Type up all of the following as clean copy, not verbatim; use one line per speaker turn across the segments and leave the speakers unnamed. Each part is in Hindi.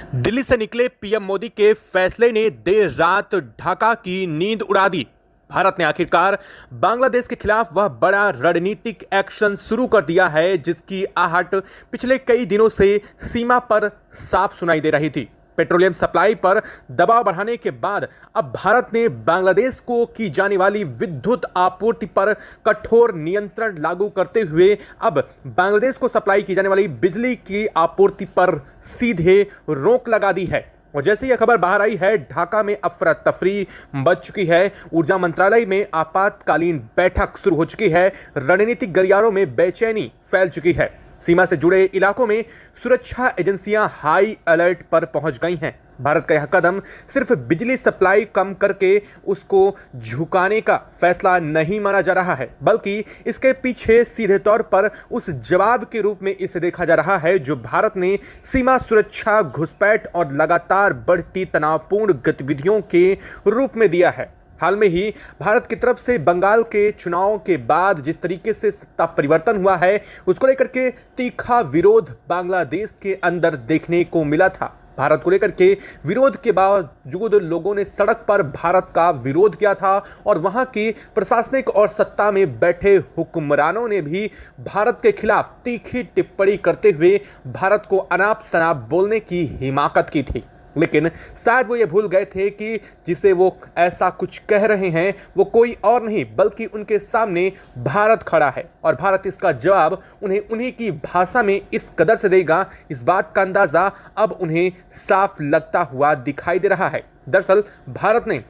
दिल्ली से निकले पीएम मोदी के फैसले ने देर रात ढाका की नींद उड़ा दी। भारत ने आखिरकार बांग्लादेश के खिलाफ वह बड़ा रणनीतिक एक्शन शुरू कर दिया है जिसकी आहट पिछले कई दिनों से सीमा पर साफ सुनाई दे रही थी। पेट्रोलियम सप्लाई पर दबाव बढ़ाने के बाद अब भारत ने बांग्लादेश को की जाने वाली विद्युत आपूर्ति पर कठोर नियंत्रण लागू करते हुए अब बांग्लादेश को सप्लाई की जाने वाली बिजली की आपूर्ति पर सीधे रोक लगा दी है। और जैसे यह खबर बाहर आई है, ढाका में अफरा तफरी मच चुकी है। ऊर्जा मंत्रालय में आपातकालीन बैठक शुरू हो चुकी है। रणनीतिक गलियारों में बेचैनी फैल चुकी है। सीमा से जुड़े इलाकों में सुरक्षा एजेंसियां हाई अलर्ट पर पहुंच गई हैं। भारत का यह कदम सिर्फ बिजली सप्लाई कम करके उसको झुकाने का फैसला नहीं माना जा रहा है, बल्कि इसके पीछे सीधे तौर पर उस जवाब के रूप में इसे देखा जा रहा है जो भारत ने सीमा सुरक्षा, घुसपैठ और लगातार बढ़ती तनावपूर्ण गतिविधियों के रूप में दिया है। हाल में ही भारत की तरफ से बंगाल के चुनाव के बाद जिस तरीके से सत्ता परिवर्तन हुआ है, उसको लेकर के तीखा विरोध बांग्लादेश के अंदर देखने को मिला था। भारत को लेकर के विरोध के बावजूद लोगों ने सड़क पर भारत का विरोध किया था और वहां की प्रशासनिक और सत्ता में बैठे हुक्मरानों ने भी भारत के खिलाफ तीखी टिप्पणी करते हुए भारत को अनाप शनाप बोलने की हिमाकत की थी। लेकिन शायद वो ये भूल गए थे कि जिसे वो ऐसा कुछ कह रहे हैं वो कोई और नहीं बल्कि उनके सामने भारत खड़ा है और भारत इसका जवाब उन्हें उन्हीं की भाषा में इस कदर से देगा, इस बात का अंदाजा अब उन्हें साफ लगता हुआ दिखाई दे रहा है। दरअसल भारत ने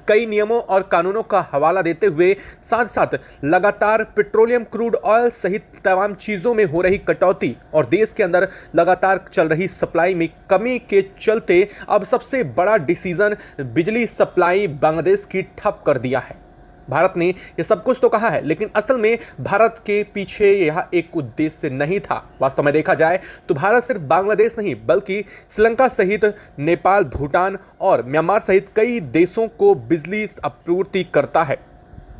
कई नियमों और कानूनों का हवाला देते हुए साथ साथ लगातार पेट्रोलियम, क्रूड ऑयल सहित तमाम चीज़ों में हो रही कटौती और देश के अंदर लगातार चल रही सप्लाई में कमी के चलते अब सबसे बड़ा डिसीजन बिजली सप्लाई बांग्लादेश की ठप कर दिया है। भारत ने यह सब कुछ तो कहा है, लेकिन असल में भारत के पीछे यह एक उद्देश्य नहीं था। वास्तव में देखा जाए तो भारत सिर्फ बांग्लादेश नहीं बल्कि श्रीलंका सहित नेपाल, भूटान और म्यांमार सहित कई देशों को बिजली आपूर्ति करता है।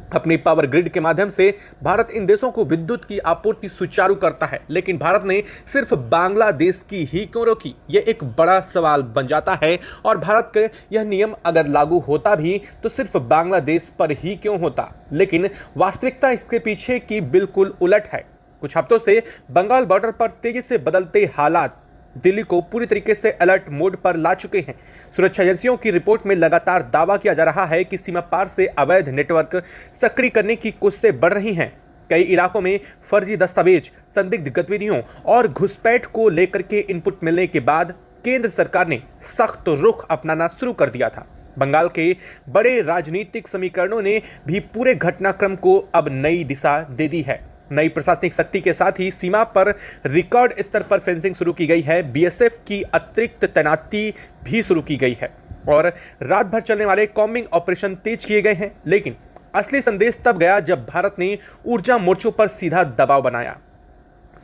अपनी पावर ग्रिड के माध्यम से भारत इन देशों को विद्युत की आपूर्ति सुचारू करता है, लेकिन भारत ने सिर्फ बांग्लादेश की ही क्यों रोकी, यह एक बड़ा सवाल बन जाता है। और भारत के यह नियम अगर लागू होता भी तो सिर्फ बांग्लादेश पर ही क्यों होता, लेकिन वास्तविकता इसके पीछे की बिल्कुल उलट है। कुछ हफ्तों से बंगाल बॉर्डर पर तेजी से बदलते हालात दिल्ली को पूरी तरीके से अलर्ट मोड पर ला चुके हैं। सुरक्षा एजेंसियों की रिपोर्ट में लगातार दावा किया जा रहा है कि सीमा पार से अवैध नेटवर्क सक्रिय करने की कोशिशें बढ़ रही हैं। कई इलाकों में फर्जी दस्तावेज, संदिग्ध गतिविधियों और घुसपैठ को लेकर के इनपुट मिलने के बाद केंद्र सरकार ने सख्त रुख अपनाना शुरू कर दिया था। बंगाल के बड़े राजनीतिक समीकरणों ने भी पूरे घटनाक्रम को अब नई दिशा दे दी है। नई प्रशासनिक शक्ति के साथ ही सीमा पर रिकॉर्ड स्तर पर फेंसिंग शुरू की गई है। बीएसएफ की अतिरिक्त तैनाती भी शुरू की गई है और रात भर चलने वाले कॉम्बिंग ऑपरेशन तेज किए गए हैं। लेकिन असली संदेश तब गया जब भारत ने ऊर्जा मोर्चों पर सीधा दबाव बनाया।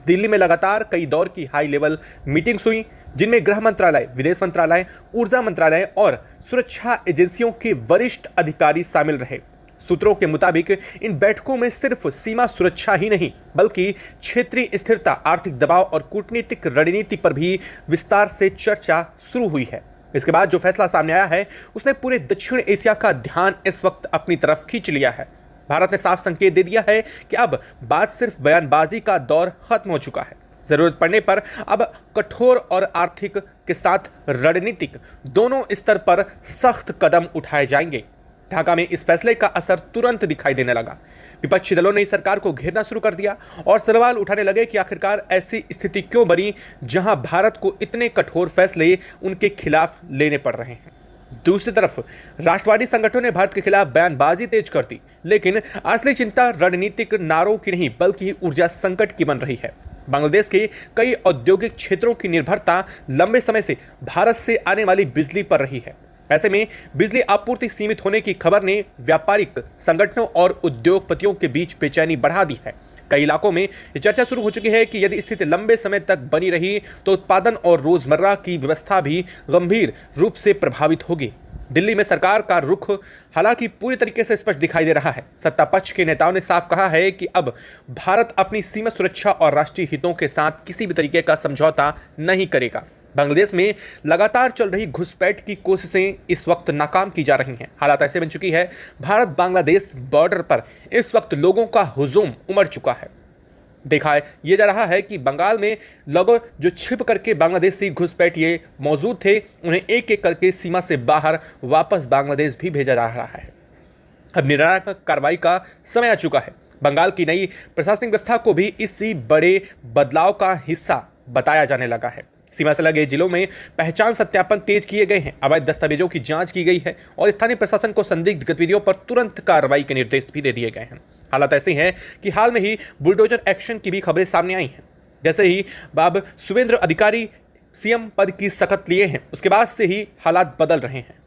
दिल्ली में लगातार कई दौर की हाई लेवल मीटिंग्स हुई जिनमें गृह मंत्रालय, विदेश मंत्रालय, ऊर्जा मंत्रालय और सुरक्षा एजेंसियों के वरिष्ठ अधिकारी शामिल रहे। सूत्रों के मुताबिक इन बैठकों में सिर्फ सीमा सुरक्षा ही नहीं बल्कि क्षेत्रीय स्थिरता, आर्थिक दबाव और कूटनीतिक रणनीति पर भी विस्तार से चर्चा शुरू हुई है। इसके बाद जो फैसला सामने आया है उसने पूरे दक्षिण एशिया का ध्यान इस वक्त अपनी तरफ खींच लिया है। भारत ने साफ संकेत दे दिया है कि अब बात सिर्फ बयानबाजी का दौर खत्म हो चुका है। जरूरत पड़ने पर अब कठोर और आर्थिक के साथ रणनीतिक दोनों स्तर पर सख्त कदम उठाए जाएंगे। ढाका में इस फैसले का असर तुरंत दिखाई देने लगा। विपक्षी दलों ने सरकार को घेरना शुरू कर दिया और सवाल उठाने लगे कि आखिरकार ऐसी स्थिति क्यों बनी जहां भारत को इतने कठोर फैसले उनके खिलाफ लेने पड़ रहे हैं। दूसरी तरफ राष्ट्रवादी संगठनों ने भारत के खिलाफ बयानबाजी तेज कर दी, लेकिन असली चिंता रणनीतिक नारों की नहीं बल्कि ऊर्जा संकट की बन रही है। बांग्लादेश के कई औद्योगिक क्षेत्रों की निर्भरता लंबे समय से भारत से आने वाली बिजली पर रही है। ऐसे में बिजली आपूर्ति सीमित होने की खबर ने व्यापारिक संगठनों और उद्योगपतियों के बीच बेचैनी बढ़ा दी है। कई इलाकों में ये चर्चा शुरू हो चुकी है कि यदि स्थिति लंबे समय तक बनी रही तो उत्पादन और रोजमर्रा की व्यवस्था भी गंभीर रूप से प्रभावित होगी। दिल्ली में सरकार का रुख हालांकि पूरी तरीके से स्पष्ट दिखाई दे रहा है। सत्ता पक्ष के नेताओं ने साफ कहा है कि अब भारत अपनी सीमा सुरक्षा और राष्ट्रीय हितों के साथ किसी भी तरीके का समझौता नहीं करेगा। बांग्लादेश में लगातार चल रही घुसपैठ की कोशिशें इस वक्त नाकाम की जा रही हैं। हालात ऐसे बन चुकी है, भारत बांग्लादेश बॉर्डर पर इस वक्त लोगों का हुजूम उमड़ चुका है। देखा यह जा रहा है कि बंगाल में लोग जो छिप करके बांग्लादेशी घुसपैठिए मौजूद थे, उन्हें एक एक करके सीमा से बाहर वापस बांग्लादेश भी भेजा जा रहा है। अब निर्णायक कार्रवाई का समय आ चुका है। बंगाल की नई प्रशासनिक व्यवस्था को भी इसी बड़े बदलाव का हिस्सा बताया जाने लगा है। सीमा से लगे जिलों में पहचान सत्यापन तेज किए गए हैं, अवैध दस्तावेजों की जांच की गई है और स्थानीय प्रशासन को संदिग्ध गतिविधियों पर तुरंत कार्रवाई के निर्देश भी दे दिए गए हैं। हालात ऐसे हैं कि हाल में ही बुलडोजर एक्शन की भी खबरें सामने आई हैं। जैसे ही बाब सुवेंद्र अधिकारी सीएम पद की शपथ लिए हैं, उसके बाद से ही हालात बदल रहे हैं।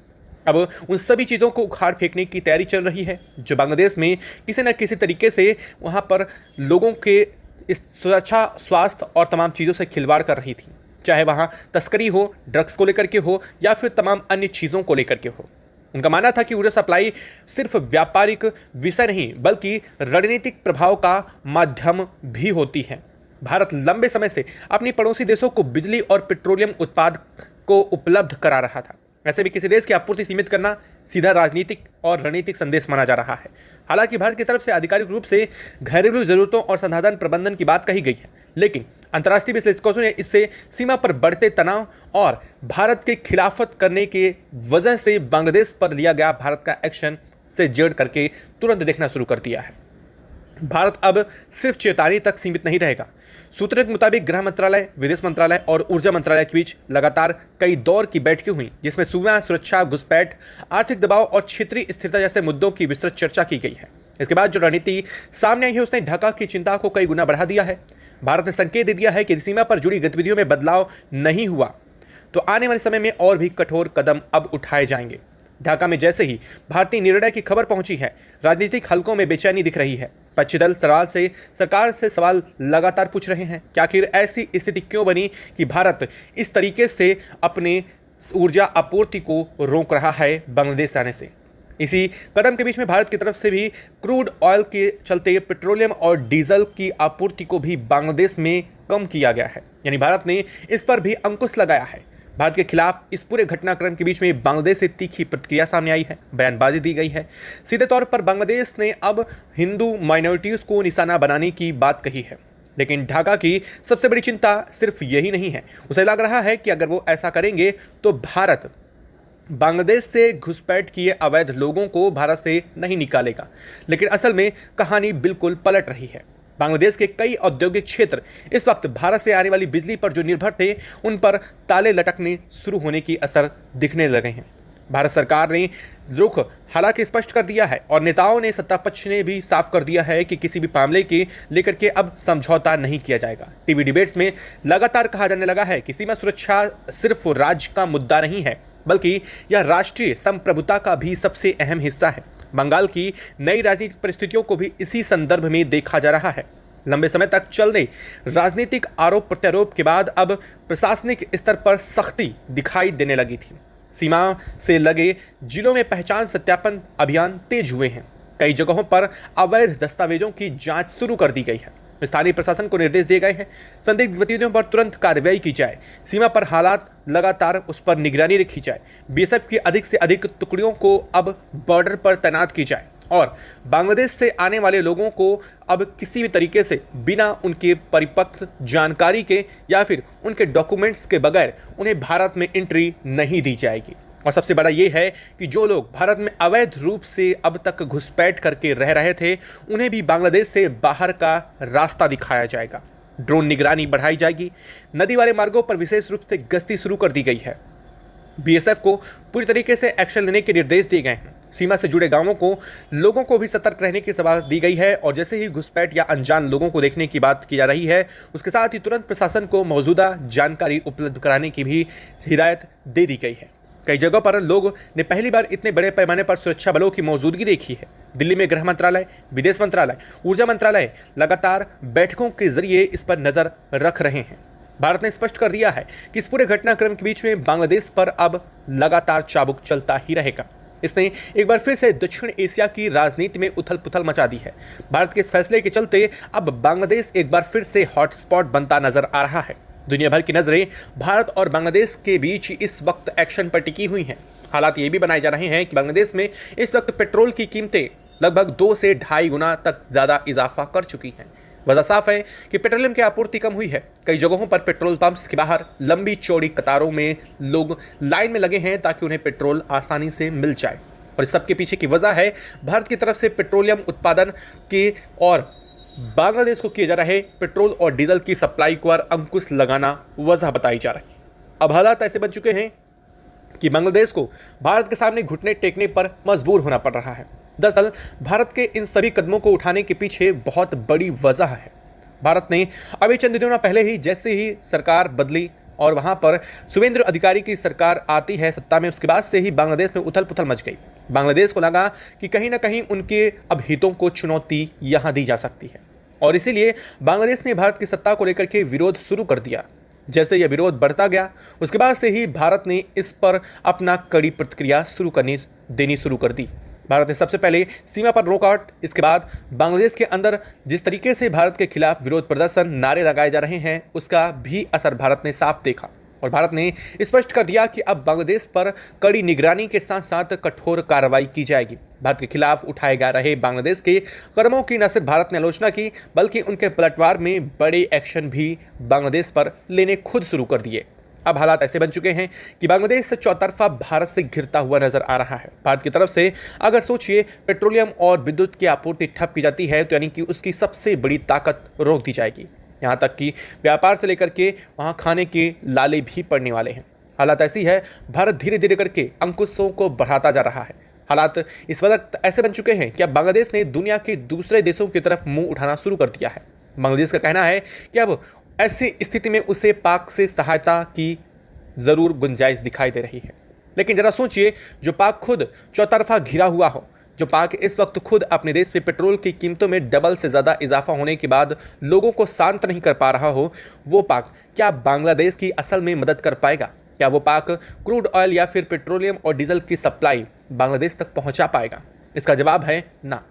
अब उन सभी चीज़ों को उखाड़ फेंकने की तैयारी चल रही है जो बांग्लादेश में किसी न किसी तरीके से वहाँ पर लोगों के इस सुरक्षा, स्वास्थ्य और तमाम चीज़ों से खिलवाड़ कर रही थी, चाहे वहाँ तस्करी हो, ड्रग्स को लेकर के हो या फिर तमाम अन्य चीज़ों को लेकर के हो। उनका मानना था कि ऊर्जा सप्लाई सिर्फ व्यापारिक विषय नहीं बल्कि रणनीतिक प्रभाव का माध्यम भी होती है। भारत लंबे समय से अपनी पड़ोसी देशों को बिजली और पेट्रोलियम उत्पाद को उपलब्ध करा रहा था। ऐसे भी किसी देश की आपूर्ति सीमित करना सीधा राजनीतिक और रणनीतिक संदेश माना जा रहा है। हालांकि भारत की तरफ से आधिकारिक रूप से घरेलू जरूरतों और संसाधन प्रबंधन की बात कही गई है, लेकिन अंतर्राष्ट्रीय विश्लेषकों ने इससे सीमा पर बढ़ते तनाव और भारत के खिलाफत करने के वजह से बांग्लादेश पर लिया गया भारत का एक्शन से जोड़ करके तुरंत देखना शुरू कर दिया है। भारत अब सिर्फ चेतावनी तक सीमित नहीं रहेगा। सूत्रों के मुताबिक गृह मंत्रालय, विदेश मंत्रालय और ऊर्जा मंत्रालय के बीच लगातार कई दौर की बैठकें हुई, जिसमें सीमा सुरक्षा, घुसपैठ, आर्थिक दबाव और क्षेत्रीय स्थिरता जैसे मुद्दों की विस्तृत चर्चा की गई है। इसके बाद जो रणनीति सामने आई है उसने ढाका की चिंता को कई गुना बढ़ा दिया है। भारत ने संकेत दे दिया है कि सीमा पर जुड़ी गतिविधियों में बदलाव नहीं हुआ तो आने वाले समय में और भी कठोर कदम अब उठाए जाएंगे। ढाका में जैसे ही भारतीय निर्णय की खबर पहुंची है, राजनीतिक हलकों में बेचैनी दिख रही है। पक्षी दल सरकार से सवाल लगातार पूछ रहे हैं कि आखिर ऐसी स्थिति क्यों बनी कि भारत इस तरीके से अपने ऊर्जा आपूर्ति को रोक रहा है बांग्लादेश आने से। इसी कदम के बीच में भारत की तरफ से भी क्रूड ऑयल के चलते पेट्रोलियम और डीजल की आपूर्ति को भी बांग्लादेश में कम किया गया है, यानी भारत ने इस पर भी अंकुश लगाया है। भारत के खिलाफ इस पूरे घटनाक्रम के बीच में बांग्लादेश से तीखी प्रतिक्रिया सामने आई है, बयानबाजी दी गई है। सीधे तौर पर बांग्लादेश ने अब हिंदू माइनॉरिटीज़ को निशाना बनाने की बात कही है, लेकिन ढाका की सबसे बड़ी चिंता सिर्फ यही नहीं है। उसे लग रहा है कि अगर वो ऐसा करेंगे तो भारत बांग्लादेश से घुसपैठ किए अवैध लोगों को भारत से नहीं निकालेगा, लेकिन असल में कहानी बिल्कुल पलट रही है। बांग्लादेश के कई औद्योगिक क्षेत्र इस वक्त भारत से आने वाली बिजली पर जो निर्भर थे, उन पर ताले लटकने शुरू होने की असर दिखने लगे हैं। भारत सरकार ने रुख हालांकि स्पष्ट कर दिया है और नेताओं ने, सत्ता पक्ष ने भी साफ कर दिया है कि किसी भी मामले के लेकर के अब समझौता नहीं किया जाएगा। टीवी डिबेट्स में लगातार कहा जाने लगा है कि सीमा सुरक्षा सिर्फ राज्य का मुद्दा नहीं है, बल्कि यह राष्ट्रीय संप्रभुता का भी सबसे अहम हिस्सा है। बंगाल की नई राजनीतिक परिस्थितियों को भी इसी संदर्भ में देखा जा रहा है। लंबे समय तक चलने राजनीतिक आरोप प्रत्यारोप के बाद अब प्रशासनिक स्तर पर सख्ती दिखाई देने लगी थी। सीमा से लगे जिलों में पहचान सत्यापन अभियान तेज हुए हैं। कई जगहों पर अवैध दस्तावेजों की जांच शुरू कर दी गई है। स्थानीय प्रशासन को निर्देश दिए गए हैं संदिग्ध गतिविधियों पर तुरंत कार्रवाई की जाए। सीमा पर हालात लगातार उस पर निगरानी रखी जाए। बीएसएफ की अधिक से अधिक टुकड़ियों को अब बॉर्डर पर तैनात की जाए और बांग्लादेश से आने वाले लोगों को अब किसी भी तरीके से बिना उनके परिपक्व जानकारी के या फिर उनके डॉक्यूमेंट्स के बगैर उन्हें भारत में एंट्री नहीं दी जाएगी। और सबसे बड़ा ये है कि जो लोग भारत में अवैध रूप से अब तक घुसपैठ करके रह रहे थे, उन्हें भी बांग्लादेश से बाहर का रास्ता दिखाया जाएगा। ड्रोन निगरानी बढ़ाई जाएगी। नदी वाले मार्गों पर विशेष रूप से गश्ती शुरू कर दी गई है। बीएसएफ को पूरी तरीके से एक्शन लेने के निर्देश दिए गए हैं। सीमा से जुड़े गांवों को लोगों को भी सतर्क रहने की सलाह दी गई है और जैसे ही घुसपैठ या अनजान लोगों को देखने की बात की जा रही है, उसके साथ ही तुरंत प्रशासन को मौजूदा जानकारी उपलब्ध कराने की भी हिदायत दे दी गई है। कई जगहों पर लोग ने पहली बार इतने बड़े पैमाने पर सुरक्षा बलों की मौजूदगी देखी है। दिल्ली में गृह मंत्रालय, विदेश मंत्रालय, ऊर्जा मंत्रालय लगातार बैठकों के जरिए इस पर नजर रख रहे हैं। भारत ने स्पष्ट कर दिया है कि इस पूरे घटनाक्रम के बीच में बांग्लादेश पर अब लगातार चाबुक चलता ही रहेगा। इसने एक बार फिर से दक्षिण एशिया की राजनीति में उथल पुथल मचा दी है। भारत के इस फैसले के चलते अब बांग्लादेश एक बार फिर से हॉटस्पॉट बनता नजर आ रहा है। दुनिया भर की नजरें भारत और बांग्लादेश के बीच इस वक्त एक्शन पर टिकी हुई हैं। हालात ये भी बनाए जा रहे हैं कि बांग्लादेश में इस वक्त पेट्रोल की कीमतें लगभग 2 से ढाई गुना तक ज्यादा इजाफा कर चुकी हैं। वजह साफ है कि पेट्रोलियम की आपूर्ति कम हुई है। कई जगहों पर पेट्रोल पंप्स के बाहर लंबी चौड़ी कतारों में लोग लाइन में लगे हैं ताकि उन्हें पेट्रोल आसानी से मिल जाए। और इस सब के पीछे की वजह है भारत की तरफ से पेट्रोलियम उत्पादन के और बांग्लादेश को किए जा रहे पेट्रोल और डीजल की सप्लाई पर अंकुश लगाना वजह बताई जा रही है। अब हालात ऐसे बन चुके हैं कि बांग्लादेश को भारत के सामने घुटने टेकने पर मजबूर होना पड़ रहा है। दरअसल भारत के इन सभी कदमों को उठाने के पीछे बहुत बड़ी वजह है। भारत ने अभी चंद दिनों पहले ही जैसे ही सरकार बदली और वहां पर शुभेंद्र अधिकारी की सरकार आती है सत्ता में, उसके बाद से ही बांग्लादेश में उथल पुथल मच गई। बांग्लादेश को लगा कि कहीं ना कहीं उनके अब हितों को चुनौती यहां दी जा सकती है और इसीलिए बांग्लादेश ने भारत की सत्ता को लेकर के विरोध शुरू कर दिया। जैसे यह विरोध बढ़ता गया उसके बाद से ही भारत ने इस पर अपना कड़ी प्रतिक्रिया देनी शुरू कर दी। भारत ने सबसे पहले सीमा पर रोकआउट, इसके बाद बांग्लादेश के अंदर जिस तरीके से भारत के खिलाफ विरोध प्रदर्शन नारे लगाए जा रहे हैं उसका भी असर भारत ने साफ देखा और भारत ने स्पष्ट कर दिया कि अब बांग्लादेश पर कड़ी निगरानी के साथ साथ कठोर कार्रवाई की जाएगी। भारत के खिलाफ उठाए जा रहे बांग्लादेश के कदमों की न सिर्फ भारत ने आलोचना की बल्कि उनके पलटवार में बड़े एक्शन भी बांग्लादेश पर लेने खुद शुरू कर दिए। अब हालात ऐसे बन चुके हैं कि बांग्लादेश चौतरफा भारत से घिरता हुआ नजर आ रहा है। भारत की तरफ से अगर सोचिए पेट्रोलियम और विद्युत की आपूर्ति ठप की जाती है तो यानी कि उसकी सबसे बड़ी ताकत रोक दी जाएगी। यहाँ तक कि व्यापार से लेकर के वहाँ खाने के लाले भी पड़ने वाले हैं। हालात ऐसी है, भारत धीरे धीरे करके अंकुशों को बढ़ाता जा रहा है। हालात इस वक्त ऐसे बन चुके हैं कि अब बांग्लादेश ने दुनिया के दूसरे देशों की तरफ मुंह उठाना शुरू कर दिया है। बांग्लादेश का कहना है कि अब ऐसी स्थिति में उसे पाक से सहायता की जरूर गुंजाइश दिखाई दे रही है। लेकिन जरा सोचिए, जो पाक खुद चौतरफा घिरा हुआ हो, जो पाक इस वक्त खुद अपने देश में पेट्रोल की कीमतों में डबल से ज़्यादा इजाफा होने के बाद लोगों को शांत नहीं कर पा रहा हो, वो पाक क्या बांग्लादेश की असल में मदद कर पाएगा? क्या वो पाक क्रूड ऑयल या फिर पेट्रोलियम और डीजल की सप्लाई बांग्लादेश तक पहुंचा पाएगा? इसका जवाब है ना।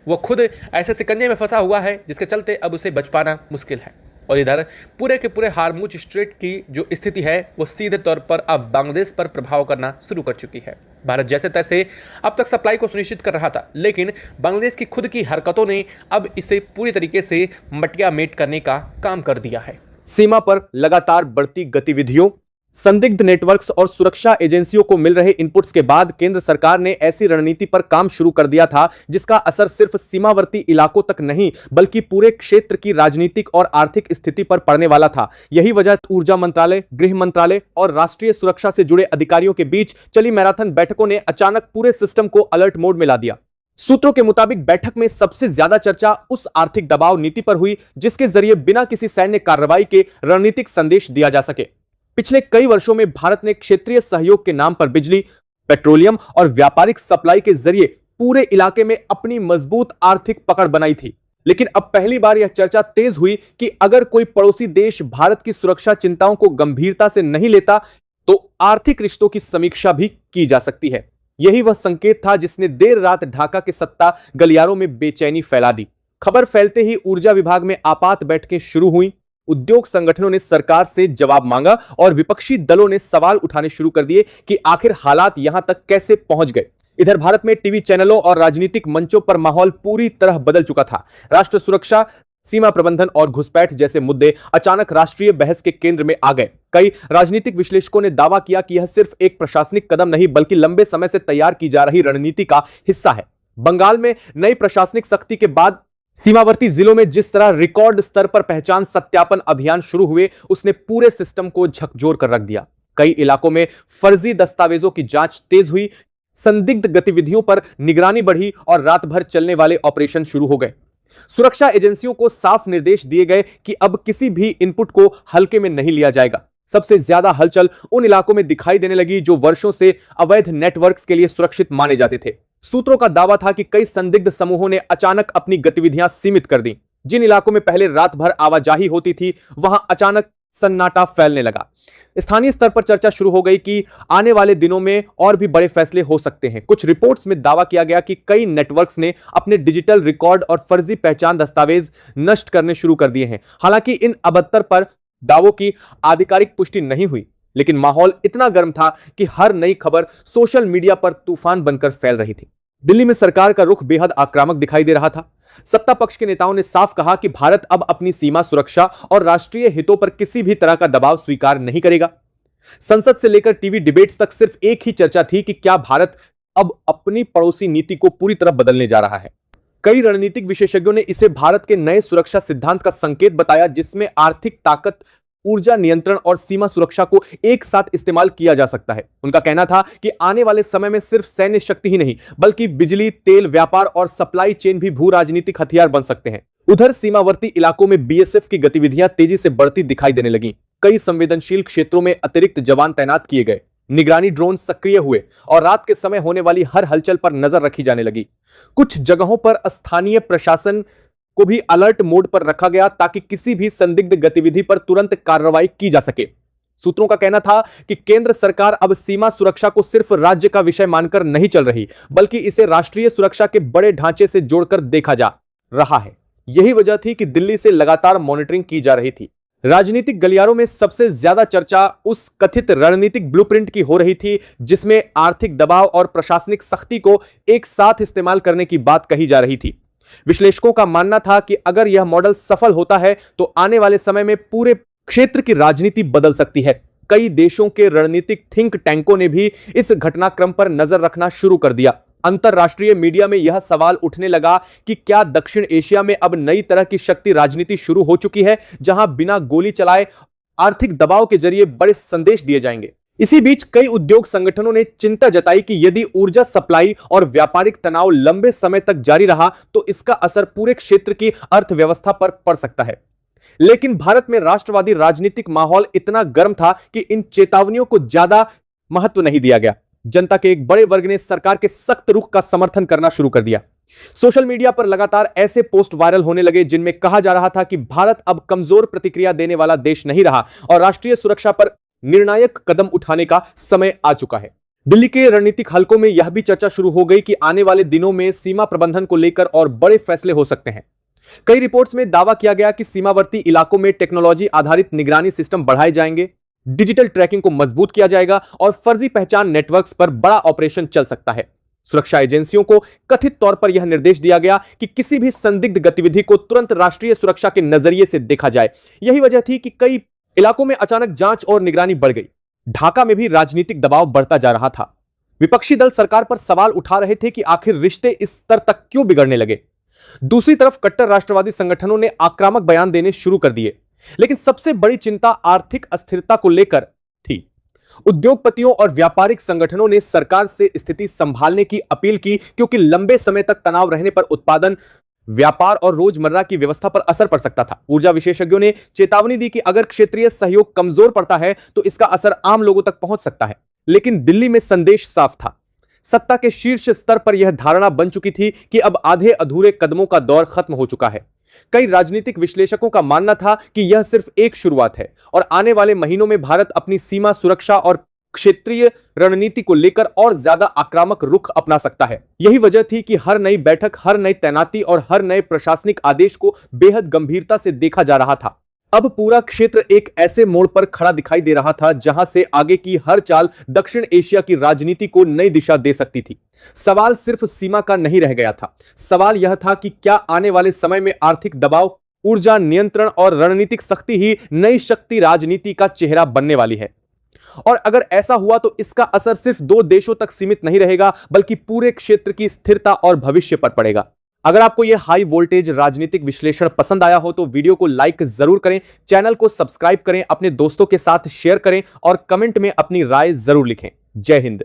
वो खुद ऐसे सिकंजे में फंसा हुआ है जिसके चलते अब उसे बच पाना मुश्किल है। और इधर पूरे के पूरे हारमुज स्ट्रेट की जो स्थिति है वो सीधे तौर पर अब बांग्लादेश पर प्रभाव करना शुरू कर चुकी है। भारत जैसे तैसे अब तक सप्लाई को सुनिश्चित कर रहा था, लेकिन बांग्लादेश की खुद की हरकतों ने अब इसे पूरी तरीके से मटिया मेट करने का काम कर दिया है।
सीमा पर लगातार बढ़ती गतिविधियों, संदिग्ध नेटवर्क्स और सुरक्षा एजेंसियों को मिल रहे इनपुट्स के बाद केंद्र सरकार ने ऐसी रणनीति पर काम शुरू कर दिया था जिसका असर सिर्फ सीमावर्ती इलाकों तक नहीं बल्कि पूरे क्षेत्र की राजनीतिक और आर्थिक स्थिति पर पड़ने वाला था। यही वजह ऊर्जा मंत्रालय, गृह मंत्रालय और राष्ट्रीय सुरक्षा से जुड़े अधिकारियों के बीच चली मैराथन बैठकों ने अचानक पूरे सिस्टम को अलर्ट मोड में ला दिया। सूत्रों के मुताबिक बैठक में सबसे ज्यादा चर्चा उस आर्थिक दबाव नीति पर हुई जिसके जरिए बिना किसी सैन्य कार्रवाई के रणनीतिक संदेश दिया जा सके। पिछले कई वर्षों में भारत ने क्षेत्रीय सहयोग के नाम पर बिजली, पेट्रोलियम और व्यापारिक सप्लाई के जरिए पूरे इलाके में अपनी मजबूत आर्थिक पकड़ बनाई थी। लेकिन अब पहली बार यह चर्चा तेज हुई कि अगर कोई पड़ोसी देश भारत की सुरक्षा चिंताओं को गंभीरता से नहीं लेता तो आर्थिक रिश्तों की समीक्षा भी की जा सकती है। यही वह संकेत था जिसने देर रात ढाका के सत्ता गलियारों में बेचैनी फैला दी। खबर फैलते ही ऊर्जा विभाग में आपात बैठकें शुरू हुई। उद्योग संगठनों ने सरकार से जवाब मांगा और विपक्षी दलों ने सवाल उठाने शुरू कर दिए कि आखिर हालात यहां तक कैसे पहुंच गए। इधर भारत में टीवी चैनलों और राजनीतिक मंचों पर माहौल पूरी तरह बदल चुका था। राष्ट्र सुरक्षा, सीमा प्रबंधन और घुसपैठ जैसे मुद्दे अचानक राष्ट्रीय बहस के केंद्र में आ गए। कई राजनीतिक विश्लेषकों ने दावा किया कि यह सिर्फ एक प्रशासनिक कदम नहीं बल्कि लंबे समय से तैयार की जा रही रणनीति का हिस्सा है। बंगाल में नई प्रशासनिक सख्ती के बाद सीमावर्ती जिलों में जिस तरह रिकॉर्ड स्तर पर पहचान सत्यापन अभियान शुरू हुए उसने पूरे सिस्टम को झकझोर कर रख दिया। कई इलाकों में फर्जी दस्तावेजों की जांच तेज हुई, संदिग्ध गतिविधियों पर निगरानी बढ़ी और रात भर चलने वाले ऑपरेशन शुरू हो गए। सुरक्षा एजेंसियों को साफ निर्देश दिए गए कि अब किसी भी इनपुट को हल्के में नहीं लिया जाएगा। सबसे ज्यादा हलचल उन इलाकों में दिखाई देने लगी जो वर्षों से अवैध नेटवर्क्स के लिए सुरक्षित माने जाते थे। सूत्रों का दावा था कि कई संदिग्ध समूहों ने अचानक अपनी गतिविधियां सीमित कर दी। जिन इलाकों में पहले रात भर आवाजाही होती थी वहां अचानक सन्नाटा फैलने लगा। स्थानीय स्तर पर चर्चा शुरू हो गई कि आने वाले दिनों में और भी बड़े फैसले हो सकते हैं। कुछ रिपोर्ट्स में दावा किया गया कि कई नेटवर्क्स ने अपने डिजिटल रिकॉर्ड और फर्जी पहचान दस्तावेज नष्ट करने शुरू कर दिए हैं। हालांकि इन अबत्तर पर दावों की आधिकारिक पुष्टि नहीं हुई, लेकिन माहौल इतना गर्म था कि हर नई खबर सोशल मीडिया पर तूफान बनकर फैल रही थी। दिल्ली में सरकार का रुख बेहद आक्रामक दिखाई दे रहा था। सत्ता पक्ष के नेताओं ने साफ कहा कि भारत अब अपनी सीमा सुरक्षा और राष्ट्रीय हितों पर किसी भी तरह का दबाव स्वीकार नहीं करेगा। संसद से लेकर टीवी डिबेट्स तक सिर्फ एक ही चर्चा थी कि क्या भारत अब अपनी पड़ोसी नीति को पूरी तरह बदलने जा रहा है। कई रणनीतिक विशेषज्ञों ने इसे भारत के नए सुरक्षा सिद्धांत का संकेत बताया, जिसमें आर्थिक ताकत, ऊर्जा नियंत्रण और सीमा सुरक्षा को एक साथ इस्तेमाल किया जा सकता है। उनका कहना था कि आने वाले समय में सिर्फ सैन्य शक्ति ही नहीं, बल्कि बिजली, तेल, व्यापार और सप्लाई चेन भी भू राजनीतिक हथियार बन सकते हैं। उधर सीमावर्ती इलाकों में बीएसएफ की गतिविधियां तेजी से बढ़ती दिखाई देने लगी। कई संवेदनशील क्षेत्रों में अतिरिक्त जवान तैनात किए गए, निगरानी ड्रोन सक्रिय हुए और रात के समय होने वाली हर हलचल पर नजर रखी जाने लगी। कुछ जगहों पर स्थानीय प्रशासन को भी अलर्ट मोड पर रखा गया ताकि किसी भी संदिग्ध गतिविधि पर तुरंत कार्रवाई की जा सके। सूत्रों का कहना था कि केंद्र सरकार अब सीमा सुरक्षा को सिर्फ राज्य का विषय मानकर नहीं चल रही, बल्कि इसे राष्ट्रीय सुरक्षा के बड़े ढांचे से जोड़कर देखा जा रहा है। यही वजह थी कि दिल्ली से लगातार मॉनिटरिंग की जा रही थी। राजनीतिक गलियारों में सबसे ज्यादा चर्चा उस कथित रणनीतिक ब्लूप्रिंट की हो रही थी, जिसमें आर्थिक दबाव और प्रशासनिक सख्ती को एक साथ इस्तेमाल करने की बात कही जा रही थी। विश्लेषकों का मानना था कि अगर यह मॉडल सफल होता है तो आने वाले समय में पूरे क्षेत्र की राजनीति बदल सकती है। कई देशों के रणनीतिक थिंक टैंकों ने भी इस घटनाक्रम पर नजर रखना शुरू कर दिया। अंतरराष्ट्रीय मीडिया में यह सवाल उठने लगा कि क्या दक्षिण एशिया में अब नई तरह की शक्ति राजनीति शुरू हो चुकी है, जहां बिना गोली चलाए आर्थिक दबाव के जरिए बड़े संदेश दिए जाएंगे। इसी बीच कई उद्योग संगठनों ने चिंता जताई कि यदि ऊर्जा सप्लाई और व्यापारिक तनाव लंबे समय तक जारी रहा तो इसका असर पूरे क्षेत्र की अर्थव्यवस्था पर पड़ सकता है। लेकिन भारत में राष्ट्रवादी राजनीतिक माहौल इतना गर्म था कि इन चेतावनियों को ज्यादा महत्व नहीं दिया गया। जनता के एक बड़े वर्ग ने सरकार के सख्त रुख का समर्थन करना शुरू कर दिया। सोशल मीडिया पर लगातार ऐसे पोस्ट वायरल होने लगे जिनमें कहा जा रहा था कि भारत अब कमजोर प्रतिक्रिया देने वाला देश नहीं रहा और राष्ट्रीय सुरक्षा पर निर्णायक कदम उठाने का समय आ चुका है। दिल्ली के रणनीतिक हलकों में यह भी चर्चा शुरू हो गई कि आने वाले दिनों में सीमा प्रबंधन को लेकर और बड़े फैसले हो सकते हैं। कई रिपोर्ट्स में दावा किया गया कि सीमावर्ती इलाकों में टेक्नोलॉजी आधारित निगरानी सिस्टम बढ़ाए जाएंगे, डिजिटल ट्रैकिंग को मजबूत किया जाएगा और फर्जी पहचान नेटवर्क्स पर बड़ा ऑपरेशन चल सकता है। सुरक्षा एजेंसियों को कथित तौर पर यह निर्देश दिया गया कि किसी भी संदिग्ध गतिविधि को तुरंत राष्ट्रीय सुरक्षा के नजरिए से देखा जाए। यही वजह थी कि कई इलाकों में अचानक जांच और निगरानी बढ़ गई। ढाका में भी राजनीतिक दबाव बढ़ता जा रहा था। विपक्षी दल सरकार पर सवाल उठा रहे थे कि आखिर रिश्ते इस स्तर तक क्यों बिगड़ने लगे। दूसरी तरफ कट्टर राष्ट्रवादी संगठनों ने आक्रामक बयान देने शुरू कर दिए। लेकिन सबसे बड़ी चिंता आर्थिक अस्थिरता को लेकर थी। उद्योगपतियों और व्यापारिक संगठनों ने सरकार से स्थिति संभालने की अपील की, क्योंकि लंबे समय तक तनाव रहने पर उत्पादन, व्यापार और रोजमर्रा की व्यवस्था पर असर पड़ सकता था। ऊर्जा विशेषज्ञों ने चेतावनी दी कि अगर क्षेत्रीय सहयोग कमजोर पड़ता है तो इसका असर आम लोगों तक पहुंच सकता है। लेकिन दिल्ली में संदेश साफ था। सत्ता के शीर्ष स्तर पर यह धारणा बन चुकी थी कि अब आधे अधूरे कदमों का दौर खत्म हो चुका है। कई राजनीतिक विश्लेषकों का मानना था कि यह सिर्फ एक शुरुआत है और आने वाले महीनों में भारत अपनी सीमा सुरक्षा और क्षेत्रीय रणनीति को लेकर और ज्यादा आक्रामक रुख अपना सकता है। यही वजह थी कि हर नई बैठक, हर नई तैनाती और हर नए प्रशासनिक आदेश को बेहद गंभीरता से देखा जा रहा था। अब पूरा क्षेत्र एक ऐसे मोड़ पर खड़ा दिखाई दे रहा था जहां से आगे की हर चाल दक्षिण एशिया की राजनीति को नई दिशा दे सकती थी। सवाल सिर्फ सीमा का नहीं रह गया था। सवाल यह था कि क्या आने वाले समय में आर्थिक दबाव, ऊर्जा नियंत्रण और रणनीतिक सख्ती ही नई शक्ति राजनीति का चेहरा बनने वाली है। और अगर ऐसा हुआ तो इसका असर सिर्फ दो देशों तक सीमित नहीं रहेगा, बल्कि पूरे क्षेत्र की स्थिरता और भविष्य पर पड़ेगा। अगर आपको यह हाई वोल्टेज राजनीतिक विश्लेषण पसंद आया हो तो वीडियो को लाइक जरूर करें, चैनल को सब्सक्राइब करें, अपने दोस्तों के साथ शेयर करें और कमेंट में अपनी राय जरूर लिखें। जय हिंद।